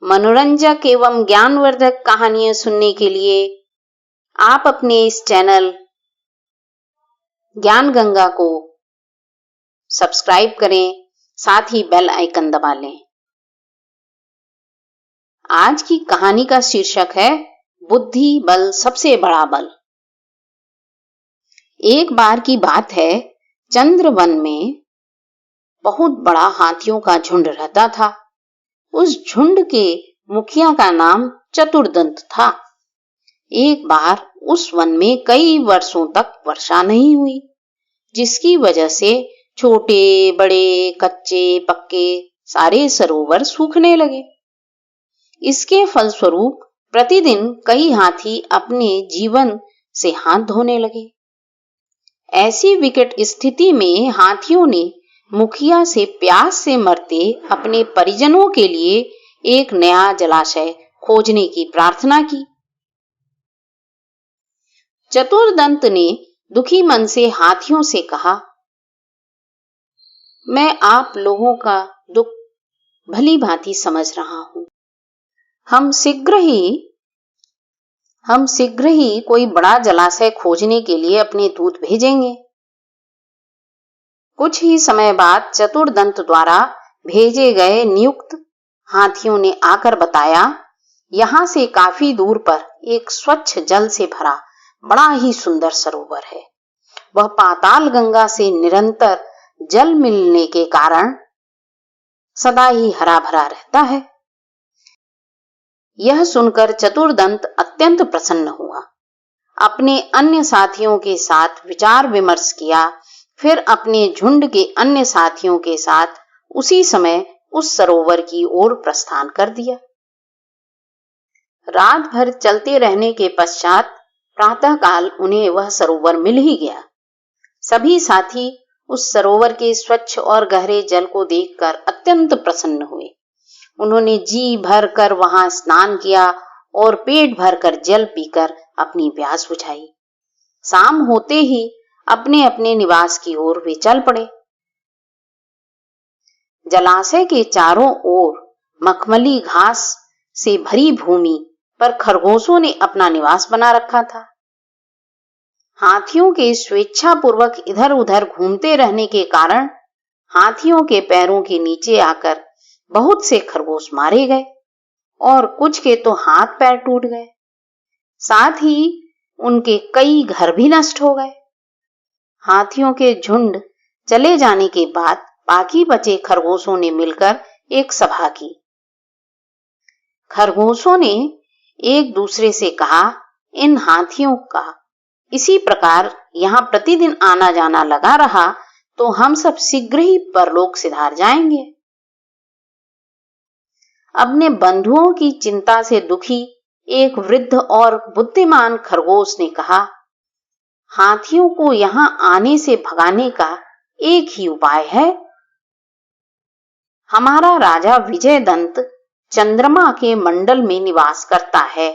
मनोरंजक एवं ज्ञानवर्धक कहानियां सुनने के लिए आप अपने इस चैनल ज्ञान गंगा को सब्सक्राइब करें, साथ ही बेल आइकन दबा लें। आज की कहानी का शीर्षक है बुद्धि बल सबसे बड़ा बल। एक बार की बात है, चंद्रवन में बहुत बड़ा हाथियों का झुंड रहता था। उस झुंड के मुखिया का नाम चतुर्दंत था। एक बार उस वन में कई वर्षों तक वर्षा नहीं हुई, जिसकी वजह से छोटे बड़े कच्चे पक्के सारे सरोवर सूखने लगे। इसके फलस्वरूप प्रतिदिन कई हाथी अपने जीवन से हाथ धोने लगे। ऐसी विकट स्थिति में हाथियों ने मुखिया से प्यास से मरते अपने परिजनों के लिए एक नया जलाशय खोजने की प्रार्थना की। चतुर्दंत ने दुखी मन से हाथियों से कहा, मैं आप लोगों का दुख भली भांति समझ रहा हूं। हम शीघ्र ही कोई बड़ा जलाशय खोजने के लिए अपने दूत भेजेंगे। कुछ ही समय बाद चतुर्दंत द्वारा भेजे गए नियुक्त हाथियों ने आकर बताया, यहां से काफी दूर पर एक स्वच्छ जल से भरा बड़ा ही सुंदर सरोवर है। वह पाताल गंगा से निरंतर जल मिलने के कारण सदा ही हरा भरा रहता है। यह सुनकर चतुर्दंत अत्यंत प्रसन्न हुआ। अपने अन्य साथियों के साथ विचार विमर्श किया, फिर अपने झुंड के अन्य साथियों के साथ उसी समय उस सरोवर की ओर प्रस्थान कर दिया। रात भर चलते रहने के पश्चात प्रातःकाल उन्हें वह सरोवर मिल ही गया। सभी साथी उस सरोवर के स्वच्छ और गहरे जल को देखकर अत्यंत प्रसन्न हुए। उन्होंने जी भर कर वहां स्नान किया और पेट भर कर जल पीकर अपनी प्यास बुझाई। शाम होते ही अपने अपने निवास की ओर वे चल पड़े। जलाशय के चारों ओर मखमली घास से भरी भूमि पर खरगोशों ने अपना निवास बना रखा था। हाथियों के स्वेच्छापूर्वक इधर उधर घूमते रहने के कारण हाथियों के पैरों के नीचे आकर बहुत से खरगोश मारे गए और कुछ के तो हाथ पैर टूट गए। साथ ही उनके कई घर भी नष्ट हो गए। हाथियों के झुंड चले जाने के बाद बाकी बचे खरगोशों ने मिलकर एक सभा की। खरगोशों ने एक दूसरे से कहा, इन हाथियों का इसी प्रकार यहां प्रतिदिन आना जाना लगा रहा तो हम सब शीघ्र ही परलोक सिधार जाएंगे। अपने बंधुओं की चिंता से दुखी एक वृद्ध और बुद्धिमान खरगोश ने कहा, हाथियों को यहां आने से भगाने का एक ही उपाय है। हमारा राजा विजयदंत चंद्रमा के मंडल में निवास करता है।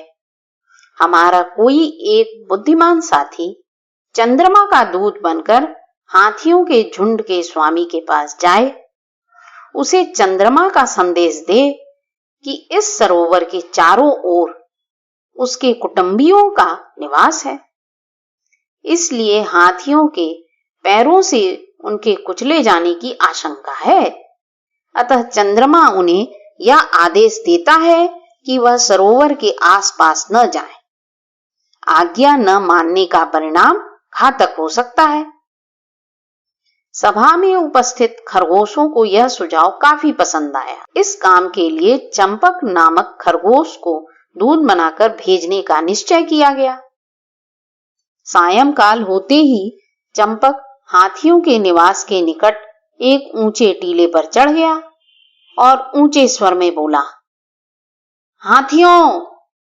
हमारा कोई एक बुद्धिमान साथी चंद्रमा का दूत बनकर हाथियों के झुंड के स्वामी के पास जाए, उसे चंद्रमा का संदेश दे कि इस सरोवर के चारों ओर उसके कुटुंबियों का निवास है, इसलिए हाथियों के पैरों से उनके कुचले जाने की आशंका है। अतः चंद्रमा उन्हें यह आदेश देता है कि वह सरोवर के आसपास न जाएं। आज्ञा न मानने का परिणाम घातक हो सकता है। सभा में उपस्थित खरगोशों को यह सुझाव काफी पसंद आया। इस काम के लिए चंपक नामक खरगोश को दूत बनाकर भेजने का निश्चय किया गया। सायंकाल होते ही चंपक हाथियों के निवास के निकट एक ऊंचे टीले पर चढ़ गया और ऊंचे स्वर में बोला, हाथियों,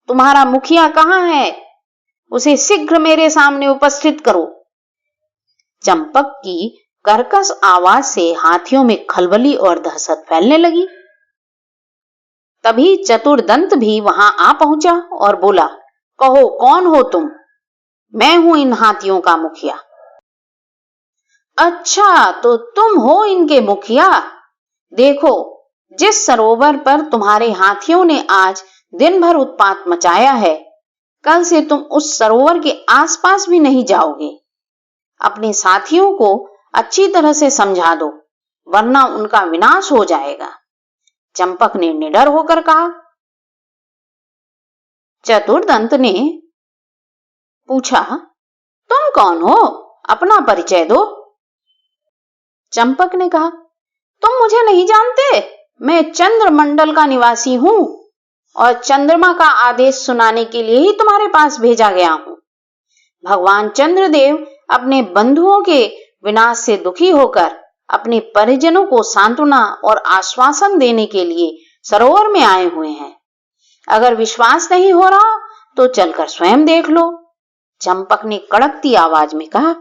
तुम्हारा मुखिया कहाँ है? उसे शीघ्र मेरे सामने उपस्थित करो। चंपक की कर्कश आवाज से हाथियों में खलबली और दहशत फैलने लगी। तभी चतुर्दंत भी वहां आ पहुंचा और बोला, कहो, कौन हो तुम? मैं हूं इन हाथियों का मुखिया। अच्छा, तो तुम हो इनके मुखिया? देखो, जिस सरोवर पर तुम्हारे हाथियों ने आज दिन भर उत्पात मचाया है, कल से तुम उस सरोवर के आसपास भी नहीं जाओगे। अपने साथियों को अच्छी तरह से समझा दो, वरना उनका विनाश हो जाएगा। चंपक ने निडर होकर कहा। चतुर्दंत ने पूछा, तुम कौन हो? अपना परिचय दो। चंपक ने कहा, तुम मुझे नहीं जानते। मैं चंद्रमंडल का निवासी हूं और चंद्रमा का आदेश सुनाने के लिए ही तुम्हारे पास भेजा गया हूं। भगवान चंद्रदेव अपने बंधुओं के विनाश से दुखी होकर अपने परिजनों को सांत्वना और आश्वासन देने के लिए सरोवर में आए हुए हैं। अगर विश्वास नहीं हो रहा तो चलकर स्वयं देख लो। चंपक ने कड़कती आवाज में कहा।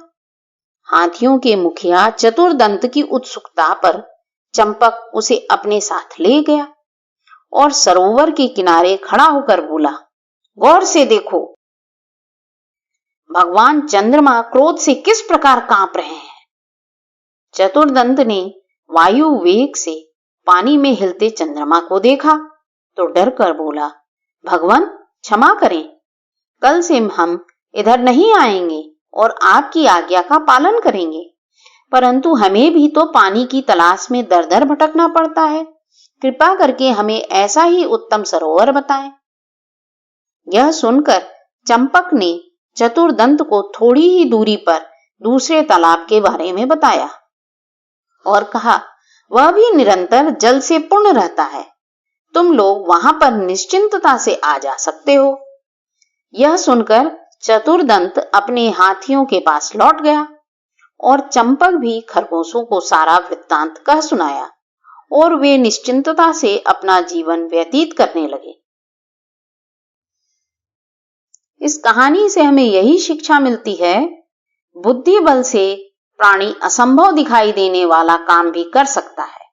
हाथियों के मुखिया चतुर्दंत की उत्सुकता पर चंपक उसे अपने साथ ले गया और सरोवर के किनारे खड़ा होकर बोला, गौर से देखो, भगवान चंद्रमा क्रोध से किस प्रकार कांप रहे हैं। चतुर्दंत ने वायु वेग से पानी में हिलते चंद्रमा को देखा तो डर कर बोला, भगवान क्षमा करें, कल से हम इधर नहीं आएंगे और आपकी आज्ञा का पालन करेंगे, परंतु हमें भी तो पानी की तलाश में दर दर भटकना पड़ता है। कृपा करके हमें ऐसा ही उत्तम सरोवर बताएं। यह सुनकर चंपक ने चतुर्दंत को थोड़ी ही दूरी पर दूसरे तालाब के बारे में बताया और कहा, वह भी निरंतर जल से पूर्ण रहता है। तुम लोग वहां पर निश्चिंतता से आ जा सकते हो। यह सुनकर चतुर्दंत अपने हाथियों के पास लौट गया और चंपक भी खरगोशों को सारा वृत्तांत कह सुनाया और वे निश्चिंतता से अपना जीवन व्यतीत करने लगे। इस कहानी से हमें यही शिक्षा मिलती है, बुद्धि बल से प्राणी असंभव दिखाई देने वाला काम भी कर सकता है,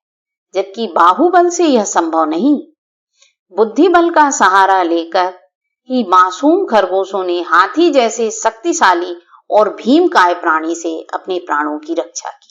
जबकि बाहुबल से यह संभव नहीं। बुद्धि बल का सहारा लेकर ही मासूम खरगोशों ने हाथी जैसे शक्तिशाली और भीमकाय प्राणी से अपने प्राणों की रक्षा की।